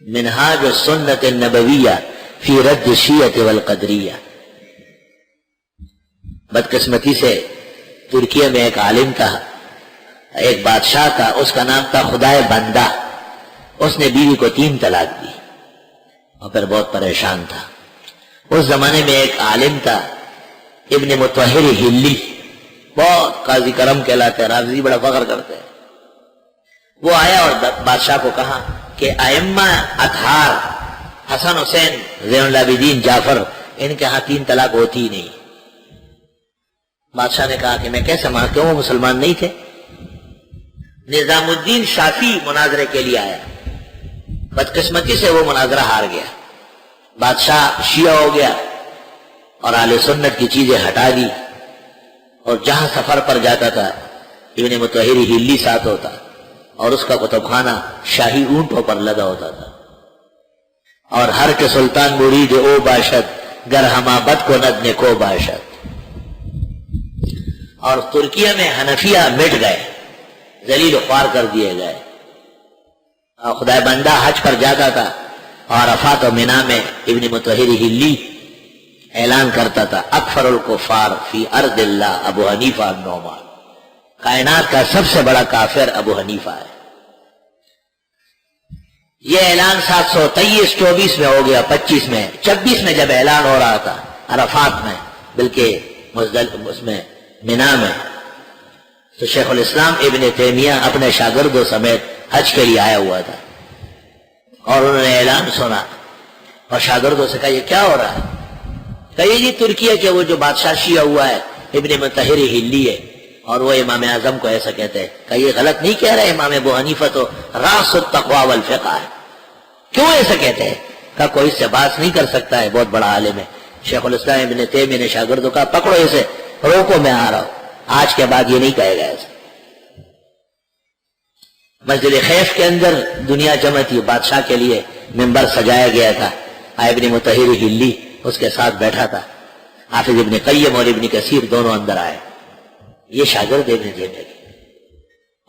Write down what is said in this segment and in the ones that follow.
منہاج السنت النبویہ فی رد الشیعۃ والقدریہ. بدقسمتی سے ترکیہ میں ایک عالم تھا، ایک بادشاہ تھا، اس کا نام تھا خدائے بندہ. اس نے بیوی کو 3 طلاق دی اور پھر بہت پریشان تھا. اس زمانے میں ایک عالم تھا ابن مطہر ہلی، بہت قاضی کرم کہلاتے، راضی بڑا فخر کرتے ہیں. وہ آیا اور بادشاہ کو کہا کہ ائمہ اطہار حسن حسین زین العابدین جعفر ان کے ہاں 3 طلاق ہوتی ہی نہیں. بادشاہ نے کہا کہ میں کیسے مان، کیوں وہ مسلمان نہیں تھے؟ نظام الدین شافی مناظرے کے لیے آیا، بدقسمتی سے وہ مناظرہ ہار گیا. بادشاہ شیعہ ہو گیا اور اہل سنت کی چیزیں ہٹا دی، اور جہاں سفر پر جاتا تھا ابن مطہر ہلی ساتھ ہوتا اور اس کا کتب خانہ شاہی اونٹوں پر لگا ہوتا تھا. اور ہر کے سلطان مرید او باشد گر ہما بد کو ند نے کو باشد. اور ترکیہ میں حنفیہ مٹ گئے، ذلیل و خوار کر دیے گئے. اور خدائے بندہ حج پر جاتا تھا اور عرفات و منا میں ابن مطہر ہلی اعلان کرتا تھا اکفر الکفار فی ارض اللہ ابو حنیفہ النعمان، کائنات کا سب سے بڑا کافر ابو حنیفہ ہے. یہ اعلان 723 24 میں ہو گیا، 25 میں 26 میں جب اعلان ہو رہا تھا عرفات میں، بلکہ اس میں منا میں، تو شیخ الاسلام ابن تیمیہ اپنے شاگردوں سمیت حج کے لیے آیا ہوا تھا. اور انہوں نے اعلان سنا اور شاگردوں سے کہا یہ کیا ہو رہا ہے؟ کہیے جی ترکیہ کے وہ جو بادشاہ شیعہ ہوا ہے ابن مطہر ہلی ہے اور وہ امام اعظم کو ایسا کہتے ہیں. کہ یہ غلط نہیں کہہ رہے، امام ابو حنیفہ تو راس التقوی والفقہ ہے. کیوں ایسا کہتے ہیں؟ کہ کوئی اس سے بات نہیں کر سکتا ہے، بہت بڑا عالم ہے. شیخ الاسلام ابن تیمیہ نے شاگردوں کا پکڑو اسے، روکو، میں آ رہا ہوں، آج کے بعد یہ نہیں کہے گا ایسا. مسجد خیف کے اندر دنیا جمع تھی، بادشاہ کے لیے ممبر سجایا گیا تھا. ابن مطہر ہلی اس کے ساتھ بیٹھا تھا. حافظ ابن قیم اور ابن کثیر دونوں اندر آئے، یہ شاگرد ابن تیمیہ کے،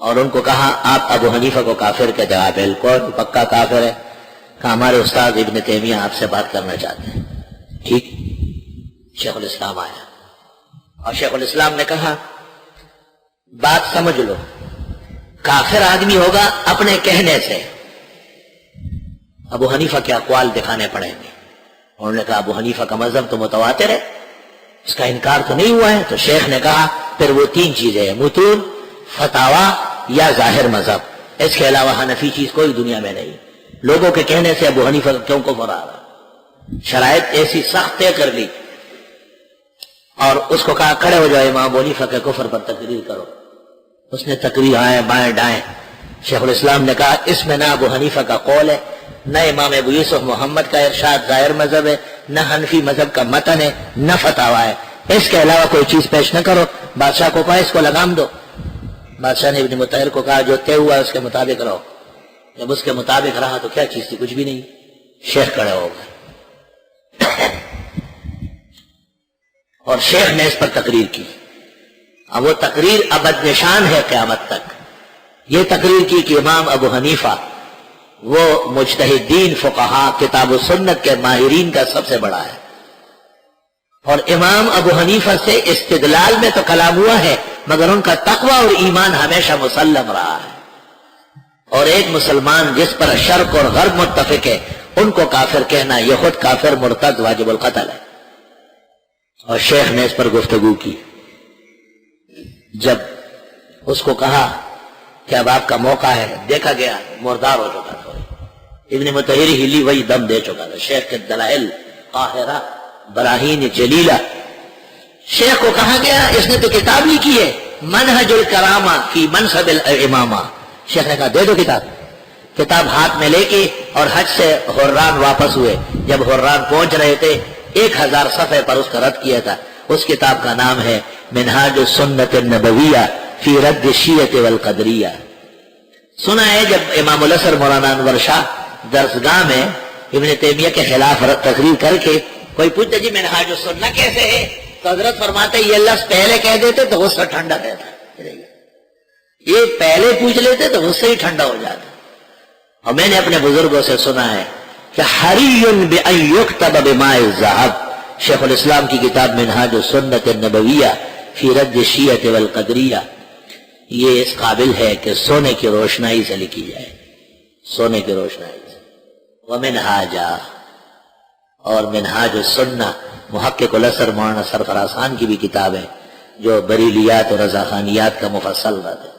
اور ان کو کہا آپ ابو حنیفہ کو کافر کا جواب بالکل پکا کافر ہے. کہ ہمارے استاد ابن تیمیہ آپ سے بات کرنا چاہتے ہیں. ٹھیک. شیخ الاسلام آیا اور شیخ الاسلام نے کہا بات سمجھ لو، کافر آدمی ہوگا اپنے کہنے سے، ابو حنیفہ کے اقوال دکھانے پڑیں گے. انہوں نے کہا ابو حنیفہ کا مذہب تو متواتر ہے، اس کا انکار تو نہیں ہوا ہے. تو شیخ نے کہا پھر وہ 3 چیزیں ہیں، متون، فتاوا یا ظاہر مذہب، اس کے علاوہ حنفی چیز کوئی دنیا میں نہیں. لوگوں کے کہنے سے ابو حنیفہ کیوں کفر آ رہا؟ شرائط ایسی سخت طے کر لی اور اس کو کہا کھڑے ہو جاؤ، امام ابو حنیفہ کے کفر پر تقریر کرو. اس نے تقریر آئے بائیں ڈائیں. شیخ الاسلام نے کہا اس میں نہ ابو حنیفہ کا قول ہے، نہ امام ابو یوسف محمد کا ارشاد ظاہر مذہب ہے، نہ حنفی مذہب کا متن ہے، نہ فتاوا ہے. اس کے علاوہ کوئی چیز پیش نہ کرو. بادشاہ کو کہا اس کو لگام دو. بادشاہ نے ابن مطہر کو کہا جو طے ہوا اس کے مطابق رہو. جب اس کے مطابق رہا تو کیا چیز تھی؟ کچھ بھی نہیں. شیخ کھڑے ہو گئے اور شیخ نے اس پر تقریر کی. اب وہ تقریر ابد نشان ہے قیامت تک. یہ تقریر کی کہ امام ابو حنیفہ وہ مجتہدین فقہا کتاب و سنت کے ماہرین کا سب سے بڑا ہے، اور امام ابو حنیفہ سے استدلال میں تو کلام ہوا ہے مگر ان کا تقوی اور ایمان ہمیشہ مسلم رہا ہے. اور ایک مسلمان جس پر شرق اور غرب متفق ہے ان کو کافر کہنا یہ خود کافر مرتد واجب القتل ہے. اور شیخ نے اس پر گفتگو کی. جب اس کو کہا کہ اب آپ کا موقع ہے، دیکھا گیا مردار ہو چکا تھا. ابن مطہر ہلی وہی دم دے چکا تھا. شیخ کے دلائل قاہرہ براہین جلیلہ. شیخ کو کہا گیا اس نے تو کتاب لکھی ہے منہج الکرامہ فی منصب الامامہ. شیخ نے کہا دے دو کتاب. کتاب ہاتھ میں لے کے اور حج سے حران واپس ہوئے. جب حران پہنچ رہے تھے 1000 صفحے پر اس کا رد کیا تھا. اس کتاب کا نام ہے منہاج السنت النبویہ فی رد الشیعۃ والقدریہ. سنا ہے جب امام الازہر مولانا انور شاہ درسگاہ میں ابن تیمیہ کے خلاف تقریر کر کے کوئی پوچھتا جی منہاج السنت کیسے ہے تو حضرت فرماتے یہ لفظ پہلے کہہ دیتے تو غصہ ٹھنڈا رہتا، یہ پہلے پوچھ لیتے تو غصہ ہی ٹھنڈا ہو جاتا. اور میں نے اپنے بزرگوں سے سنا ہے کہ حری بأن یکتب بماء الذہب، شیخ الاسلام کی کتاب منہاج السنۃ النبویہ فی رد الشیعۃ والقدریہ، یہ اس قابل ہے کہ سونے کی روشنائی سے لکھی جائے، سونے کی روشنائی سے۔ ومنہاجا، اور منہاج السنہ محقق الاثر مولانا سرفراز خان کی بھی کتاب ہے جو بریلیات اور رضا خانیات کا مفصل رد ہے۔